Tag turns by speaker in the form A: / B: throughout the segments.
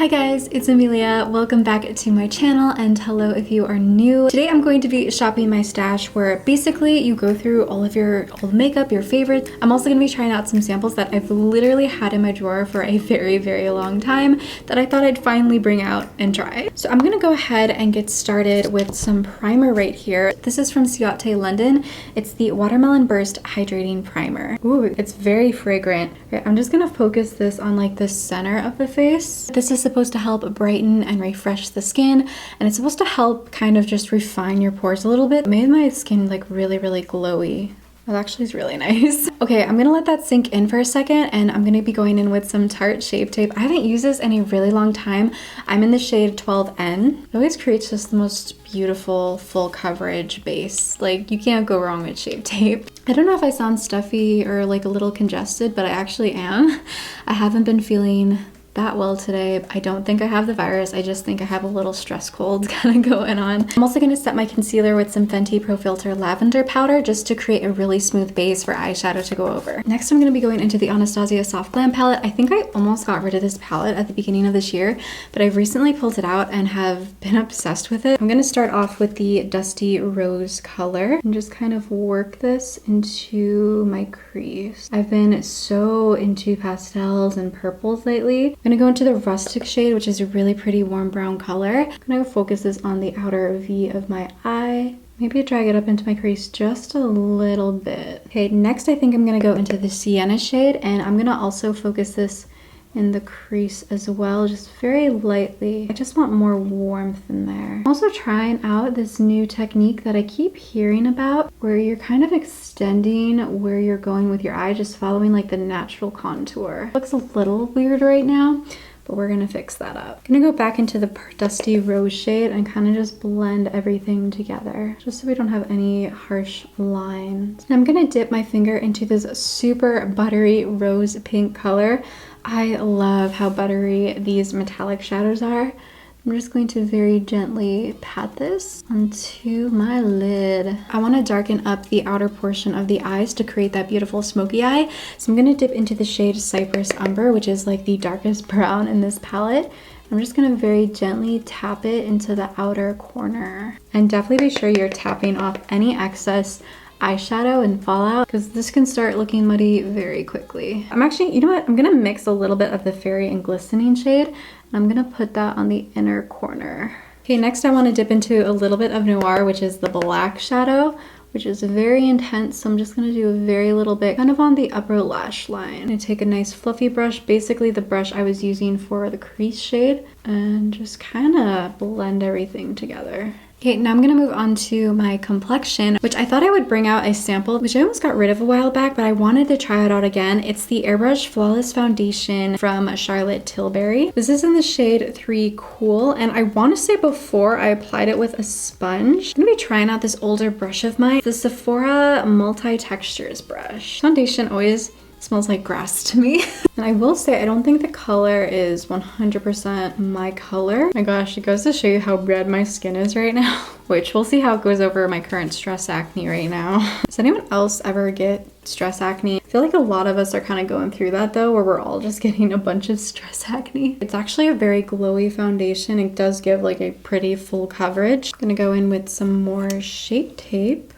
A: Hi guys, it's Emelia. Welcome back to my channel and hello if you are new. Today I'm going to be shopping my stash where basically you go through all of your old makeup, your favorites. I'm also going to be trying out some samples that I've literally had in my drawer for a very long time that I thought I'd finally bring out and try. So I'm going to go ahead and get started with some primer right here. This is from Ciate London. It's the Watermelon Burst Hydrating Primer. Ooh, it's very fragrant. Okay, I'm just going to focus this on like the center of the face. This is supposed to help brighten and refresh the skin, and it's supposed to help kind of just refine your pores a little bit. It made my skin like really glowy. That actually is really nice. Okay, I'm gonna let that sink in for a second, and I'm gonna be going in with some Tarte Shape Tape. I haven't used this in a really long time. I'm in the shade 12N. It always creates just the most beautiful full coverage base. Like, you can't go wrong with Shape Tape. I don't know if I sound stuffy or like a little congested, but I actually am. I haven't been feeling that well today. I don't think I have the virus. I just think I have a little stress cold kind of going on. I'm also going to set my concealer with some Fenty Pro Filter Lavender Powder just to create a really smooth base for eyeshadow to go over. Next, I'm going to be going into the Anastasio Soft Glam palette. I think I almost got rid of this palette at the beginning of this year, but I've recently pulled it out and have been obsessed with it. I'm going to start off with the Dusty Rose color and just kind of work this into my crease. I've been so into pastels and purples lately. I'm gonna go into the Rustic shade, which is a really pretty warm brown color. I'm gonna focus this on the outer V of my eye. Maybe drag it up into my crease just a little bit. Okay, next I think I'm gonna go into the Sienna shade, and I'm gonna also focus this in the crease as well, just very lightly. I just want more warmth in there. I'm also trying out this new technique that I keep hearing about, where you're kind of extending where you're going with your eye, just following like the natural contour. It looks a little weird right now, but we're gonna fix that up. I'm gonna go back into the Dusty Rose shade and kind of just blend everything together, just so we don't have any harsh lines. And I'm gonna dip my finger into this super buttery rose pink color. I love how buttery these metallic shadows are. I'm just going to very gently pat this onto my lid. I want to darken up the outer portion of the eyes to create that beautiful smoky eye. So I'm going to dip into the shade Cypress Umber, which is like the darkest brown in this palette. I'm just going to very gently tap it into the outer corner. And definitely be sure you're tapping off any excess eyeshadow and fallout, because this can start looking muddy very quickly. I'm actually, you know what? I'm gonna mix a little bit of the Fairy and Glistening shade, and I'm gonna put that on the inner corner. Okay, next I want to dip into a little bit of Noir, which is the black shadow, which is very intense. So I'm just gonna do a very little bit kind of on the upper lash line. I'm gonna take a nice fluffy brush, basically the brush I was using for the crease shade, and just kind of blend everything together. Okay, now I'm gonna move on to my complexion, which I thought I would bring out a sample, which I almost got rid of a while back, but I wanted to try it out again. It's the Airbrush Flawless Foundation from Charlotte Tilbury. This is in the shade 3 Cool, and I want to say before I applied it with a sponge. I'm gonna be trying out this older brush of mine, the Sephora Multi-Textures brush. Foundation always smells like grass to me. And I will say, I don't think the color is 100% my color. My gosh, it goes to show you how red my skin is right now, which we'll see how it goes over my current stress acne right now. Does anyone else ever get stress acne? I feel like a lot of us are kind of going through that though, where we're all just getting a bunch of stress acne. It's actually a very glowy foundation. It does give like a pretty full coverage. I'm gonna go in with some more Shape Tape.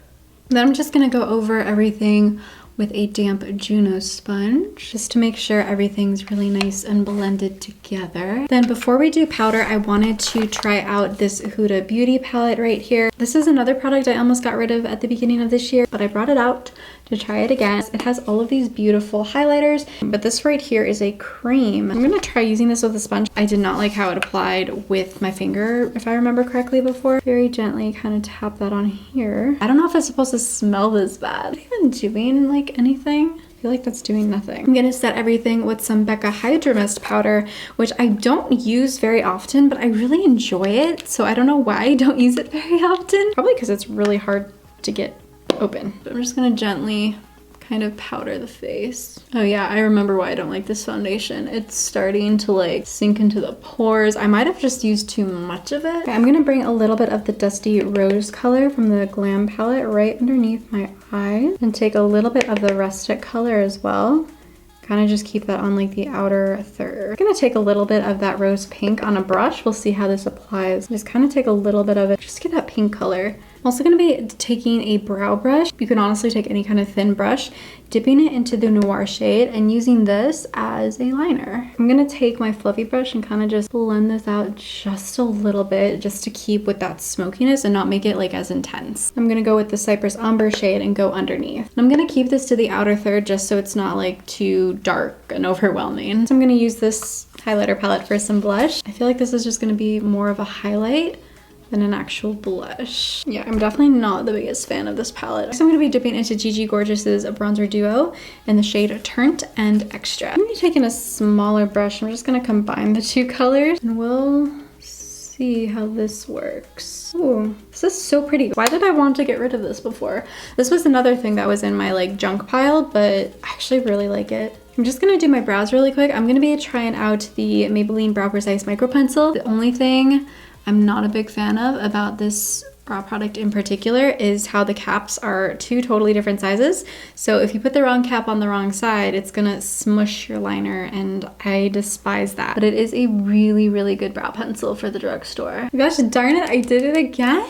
A: Then I'm just gonna go over everything with a damp Juno sponge, just to make sure everything's really nice and blended together. Then before we do powder, I wanted to try out this Huda Beauty palette right here. This is another product I almost got rid of at the beginning of this year, but I brought it out to try it again. It has all of these beautiful highlighters, but this right here is a cream. I'm gonna try using this with a sponge. I did not like how it applied with my finger, if I remember correctly before. Very gently kind of tap that on here. I don't know if it's supposed to smell this bad. Is it even doing like anything? I feel like that's doing nothing. I'm gonna set everything with some Becca Hydro Mist powder, which I don't use very often, but I really enjoy it. So I don't know why I don't use it very often. Probably because it's really hard to get open. But I'm just gonna gently kind of powder the face. Oh yeah, I remember why I don't like this foundation. It's starting to like sink into the pores. I might have just used too much of it. Okay, I'm gonna bring a little bit of the Dusty Rose color from the Glam palette right underneath my eyes and take a little bit of the Rustic color as well. Kind of just keep that on like the outer third. I'm gonna take a little bit of that rose pink on a brush. We'll see how this applies. Just kind of take a little bit of it, just get that pink color. I'm also gonna be taking a brow brush. You can honestly take any kind of thin brush, dipping it into the Noir shade and using this as a liner. I'm gonna take my fluffy brush and kind of just blend this out just a little bit, just to keep with that smokiness and not make it like as intense. I'm gonna go with the Cypress Umber shade and go underneath. I'm gonna keep this to the outer third just so it's not like too dark and overwhelming. So I'm gonna use this highlighter palette for some blush. I feel like this is just gonna be more of a highlight than an actual blush. Yeah, I'm definitely not the biggest fan of this palette. So I'm gonna be dipping into Gigi Gorgeous's Bronzer Duo in the shade Turnt and Extra. I'm gonna be taking a smaller brush. I'm just gonna combine the two colors and we'll see how this works. Ooh, this is so pretty. Why did I want to get rid of this before? This was another thing that was in my like junk pile, but I actually really like it. I'm just gonna do my brows really quick. I'm gonna be trying out the Maybelline Brow Precise Micro Pencil. The only thing I'm not a big fan of about this brow product in particular is how the caps are two totally different sizes. So if you put the wrong cap on the wrong side, it's gonna smush your liner, and I despise that. But it is a really, really good brow pencil for the drugstore. Gosh darn it, I did it again.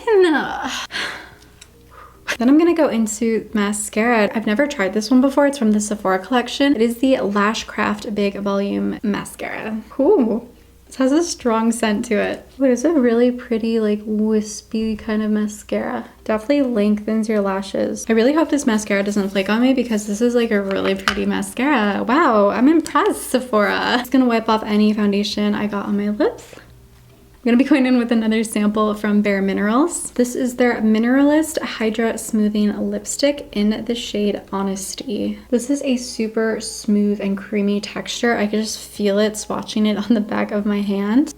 A: Then I'm gonna go into mascara. I've never tried this one before. It's from the Sephora collection. It is the Lashcraft Big Volume Mascara. Ooh. This has a strong scent to it. Wait, it's a really pretty, like, wispy kind of mascara. Definitely lengthens your lashes. I really hope this mascara doesn't flake on me because this is like a really pretty mascara. Wow, I'm impressed, Sephora. I'm just gonna wipe off any foundation I got on my lips. I'm gonna be going in with another sample from Bare Minerals. This is their Mineralist Hydra Smoothing Lipstick in the shade Honesty. This is a super smooth and creamy texture. I can just feel it swatching it on the back of my hand.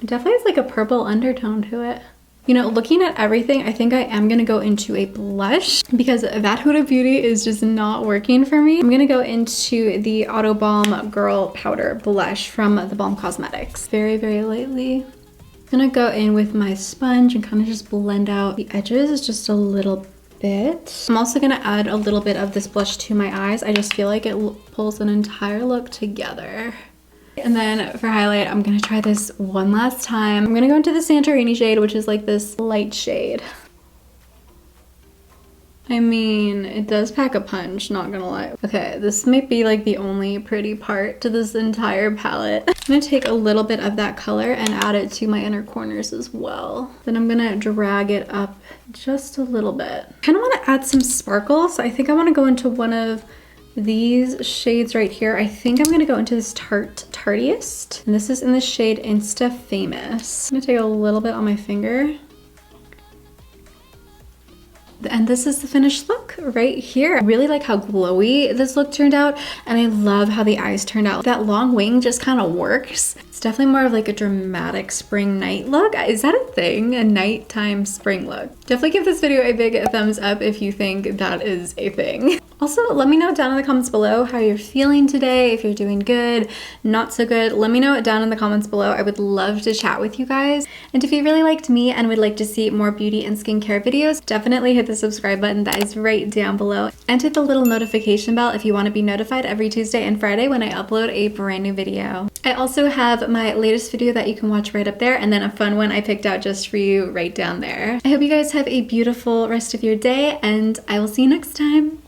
A: It definitely has like a purple undertone to it. You know, looking at everything, I think I am gonna go into a blush because that Huda Beauty is just not working for me. I'm gonna go into the Auto Balm Girl Powder Blush from the Balm Cosmetics. Very, very lightly. I'm gonna go in with my sponge and kind of just blend out the edges just a little bit. I'm also gonna add a little bit of this blush to my eyes. I just feel like it pulls an entire look together. And then for highlight, I'm gonna try this one last time. I'm gonna go into the Santorini shade, which is like this light shade. I mean, it does pack a punch, not gonna lie. Okay, this might be like the only pretty part to this entire palette. I'm gonna take a little bit of that color and add it to my inner corners as well. Then I'm gonna drag it up just a little bit. Kind of wanna add some sparkle, so I think I wanna go into one of these shades right here. I think I'm gonna go into this Tartiest, and this is in the shade Insta Famous. I'm gonna take a little bit on my finger. And this is the finished look right here. I really like how glowy this look turned out, and I love how the eyes turned out. That long wing just kind of works. It's definitely more of like a dramatic spring night look. Is that a thing? A nighttime spring look? Definitely give this video a big thumbs up if you think that is a thing. Also, let me know down in the comments below how you're feeling today, if you're doing good, not so good. Let me know down in the comments below. I would love to chat with you guys. And if you really liked me and would like to see more beauty and skincare videos, definitely hit the subscribe button that is right down below. And hit the little notification bell if you want to be notified every Tuesday and Friday when I upload a brand new video. I also have my latest video that you can watch right up there, and then a fun one I picked out just for you right down there. I hope you guys have a beautiful rest of your day, and I will see you next time.